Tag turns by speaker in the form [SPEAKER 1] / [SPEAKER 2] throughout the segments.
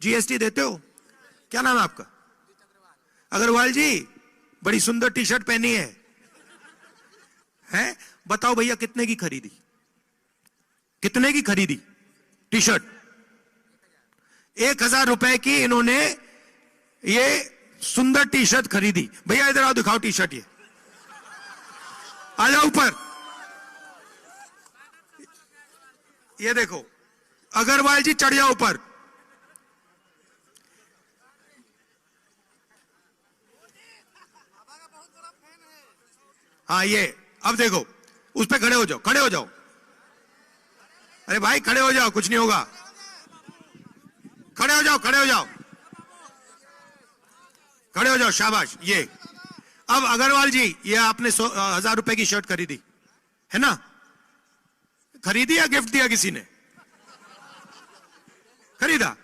[SPEAKER 1] GST देते हो? क्या नाम है आपका? अग्रवाल जी, बड़ी सुंदर टी शर्ट पहनी है, हैं? बताओ भैया कितने की खरीदी? कितने की खरीदी टी शर्ट? 1000 रुपए की इन्होंने ये सुंदर टी शर्ट खरीदी। भैया इधर आओ, दिखाओ टी शर्ट, ये आ जाओ ऊपर। ये देखो, अग्रवाल जी चढ़ जाओ ऊपर। हाँ, ये अब देखो, उस पे खड़े हो जाओ, खड़े हो जाओ। अरे भाई खड़े हो जाओ, कुछ नहीं होगा। खड़े हो जाओ, खड़े हो जाओ, खड़े हो जाओ, शाबाश। ये अब अग्रवाल जी, ये आपने 1000 रुपए की शर्ट खरीदी है ना? खरीदी या गिफ्ट दिया किसी ने? खरीदा।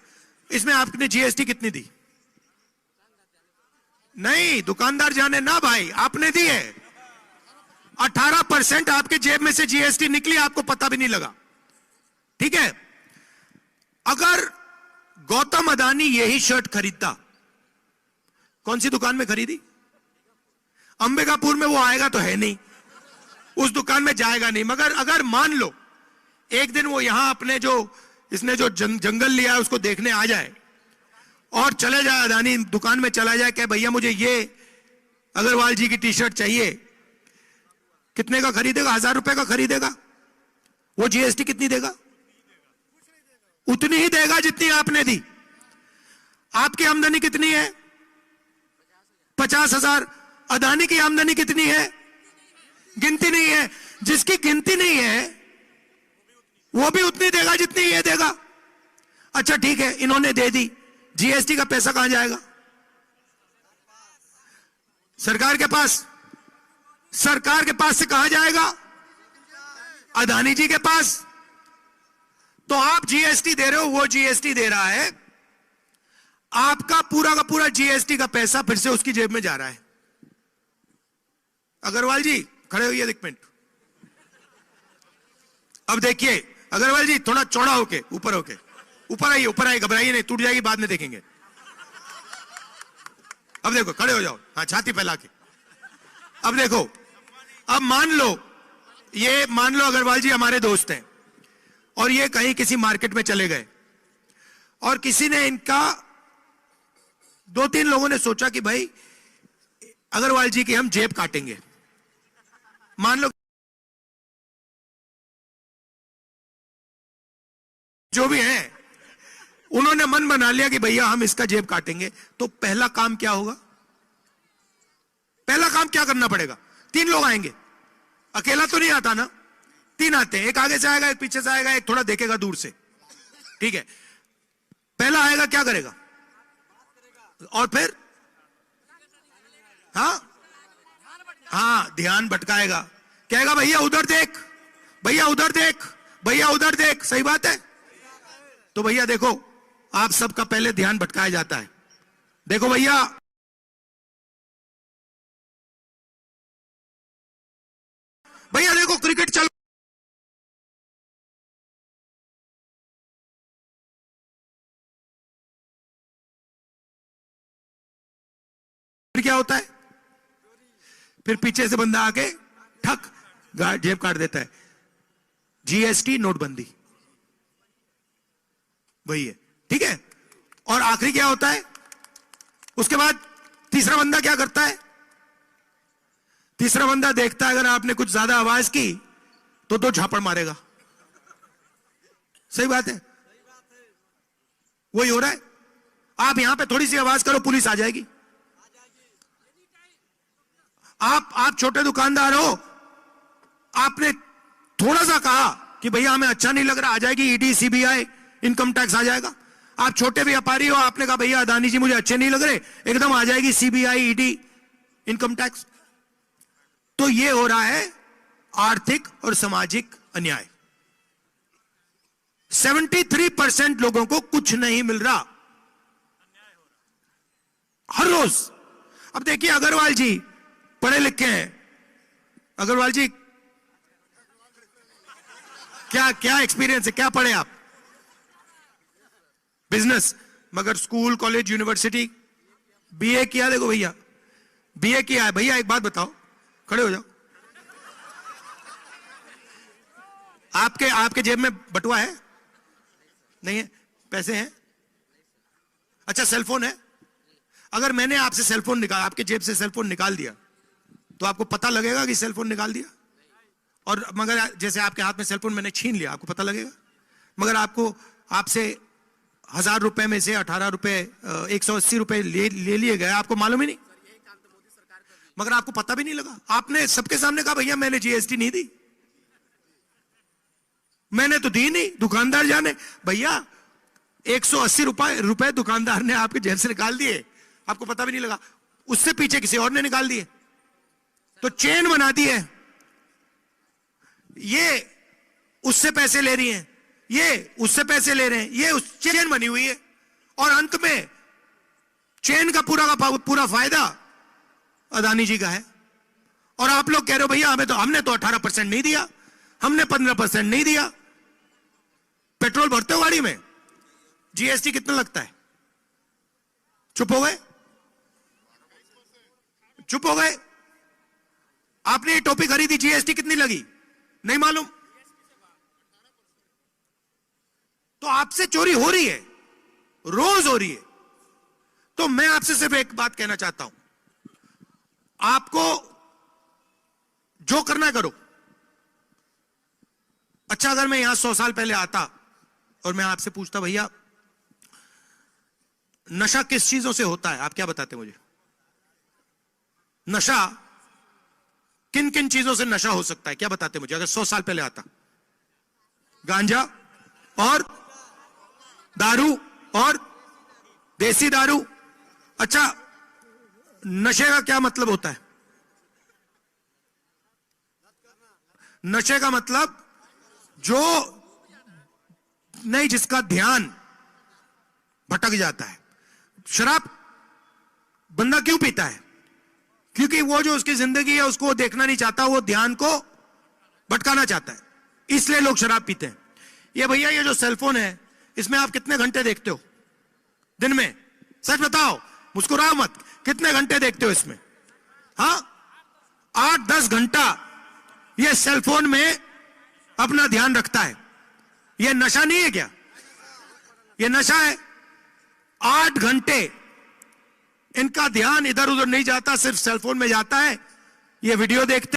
[SPEAKER 1] इसमें आपने जीएसटी कितनी दी? नहीं, दुकानदार जाने ना भाई, आपने दी है। 18% आपके जेब में से जीएसटी निकली, आपको पता भी नहीं लगा। ठीक है? अगर गौतम अदानी यही शर्ट खरीदता, कौन सी दुकान में खरीदी? अंबिकापुर में वो आएगा तो है नहीं, उस दुकान में जाएगा नहीं। मगर अगर मान लो एक दिन वो यहां अपने जो इसने जो जंगल लिया है उसको देखने आ जाए और चले जाए, अदानी दुकान में चला जाए, कहे भैया मुझे ये अग्रवाल जी की टी शर्ट चाहिए, कितने का खरीदेगा? 1000 रुपए का खरीदेगा। वो जीएसटी कितनी देगा? उतनी ही देगा जितनी आपने दी। आपकी आमदनी कितनी है? 50,000। अदानी की आमदनी कितनी है? गिनती नहीं है। जिसकी गिनती नहीं है वो भी उतनी देगा जितनी ये देगा। अच्छा ठीक है, इन्होंने दे दी, जीएसटी का पैसा कहां जाएगा? सरकार के पास। सरकार के पास से कहां जाएगा? अदानी जी के पास। तो आप जीएसटी दे रहे हो, वो जीएसटी दे रहा है, आपका पूरा का पूरा जीएसटी का पैसा फिर से उसकी जेब में जा रहा है। अग्रवाल जी खड़े होइए एक मिनट। अब देखिए अग्रवाल जी, थोड़ा चौड़ा होके, ऊपर होके, ऊपर आइए, ऊपर आइए, घबराइए नहीं, टूट जाएगी, बाद में देखेंगे। अब देखो, खड़े हो जाओ, हाँ, छाती फैला के। अब देखो, अब मान लो अग्रवाल जी हमारे दोस्त हैं और ये कहीं किसी मार्केट में चले गए और किसी ने इनका, 2-3 लोगों ने सोचा कि भाई अग्रवाल जी की हम जेब काटेंगे। मान लो जो भी है, उन्होंने मन बना लिया कि भैया हम इसका जेब काटेंगे। तो पहला काम क्या होगा? पहला काम क्या करना पड़ेगा? 3 लोग आएंगे, अकेला तो नहीं आता ना, 3 आते हैं, एक आगे से आएगा, एक पीछे से आएगा, एक थोड़ा देखेगा दूर से। ठीक है, पहला आएगा, क्या करेगा? और फिर हाँ, ध्यान भटकाएगा, कहेगा भैया उधर देख, भैया उधर देख, भैया उधर देख। सही बात है। तो भैया देखो, आप सबका पहले ध्यान भटकाया जाता है। देखो भैया, भैया देखो क्रिकेट चल, फिर क्या होता है? फिर पीछे से बंदा आके ठक जेब काट देता है। जीएसटी, नोटबंदी, वही है। ठीक है, और आखिरी क्या होता है? उसके बाद तीसरा बंदा क्या करता है? तीसरा बंदा देखता है अगर आपने कुछ ज्यादा आवाज की तो 2 झापड़ मारेगा। सही बात है, वही हो रहा है। आप यहां पे थोड़ी सी आवाज करो, पुलिस आ जाएगी। आप छोटे दुकानदार हो, आपने थोड़ा सा कहा कि भैया हमें अच्छा नहीं लग रहा, आ जाएगी ईडी, सीबीआई, इनकम टैक्स आ जाएगा। आप छोटे व्यापारी हो, आपने कहा भैया अदानी जी मुझे अच्छे नहीं लग रहे, एकदम आ जाएगी सीबीआई, ईडी, इनकम टैक्स। तो ये हो रहा है आर्थिक और सामाजिक अन्याय। 73% लोगों को कुछ नहीं मिल रहा हर रोज। अब देखिए अग्रवाल जी पढ़े लिखे हैं। अग्रवाल जी क्या एक्सपीरियंस है, क्या पढ़े आप? बिजनेस। मगर स्कूल, कॉलेज, यूनिवर्सिटी, बीए किया, देखो भैया बीए किया है। भैया एक बात बताओ, खड़े हो जाओ। आपके जेब में बटुआ है? नहीं है? पैसे हैं? अच्छा, सेलफोन है? अगर मैंने आपसे सेलफोन निकाल, आपके जेब से सेलफोन निकाल दिया, तो आपको पता लगेगा कि सेलफोन निकाल दिया? और मगर जैसे आपके हाथ में सेलफोन मैंने छीन लिया, आपको पता लगेगा? मगर आपसे 1000 रुपए में से 18 रुपए 180 रुपए ले लिए गए, आपको मालूम ही नहीं, मगर आपको पता भी नहीं लगा। आपने सबके सामने कहा भैया मैंने जीएसटी नहीं दी, मैंने तो दी नहीं, दुकानदार जाने। भैया 180 रुपए दुकानदार ने आपके जेब से निकाल दिए, आपको पता भी नहीं लगा। उससे पीछे किसी और ने निकाल दिए, तो चेन बना दी है। ये उससे पैसे ले रही हैं, ये उससे पैसे ले रहे हैं, ये उस चेन बनी हुई है, और अंत में चेन का पूरा फायदा अदानी जी का है। और आप लोग कह रहे हो भैया हमने तो 18% नहीं दिया, हमने 15% नहीं दिया। पेट्रोल भरते हो गाड़ी में, जीएसटी कितना लगता है? चुप हो गए? चुप हो गए? आपने ये टोपी खरीदी, जीएसटी कितनी लगी? नहीं मालूम? तो आपसे चोरी हो रही है, रोज हो रही है। तो मैं आपसे सिर्फ एक बात कहना चाहता हूं, आपको जो करना करो। अच्छा, अगर मैं यहां 100 साल पहले आता और मैं आपसे पूछता भैया नशा किस चीजों से होता है, आप क्या बताते मुझे? नशा किन किन चीजों से नशा हो सकता है, क्या बताते मुझे? अगर 100 साल पहले आता, गांजा और दारू और देसी दारू। अच्छा, नशे का क्या मतलब होता है? नशे का मतलब जो नहीं, जिसका ध्यान भटक जाता है। शराब बंदा क्यों पीता है? क्योंकि वो जो उसकी जिंदगी है उसको वो देखना नहीं चाहता, वो ध्यान को भटकाना चाहता है, इसलिए लोग शराब पीते हैं। ये भैया ये जो सेलफोन है, इसमें आप कितने घंटे देखते हो दिन में? सच बताओ, मुस्कुराओ मत, कितने घंटे देखते हो इसमें? हाँ, 8-10 घंटा ये सेलफोन में अपना ध्यान रखता है। ये नशा नहीं है क्या? ये नशा है। 8 घंटे इनका ध्यान इधर उधर नहीं जाता, सिर्फ सेलफोन में जाता है। ये वीडियो देखते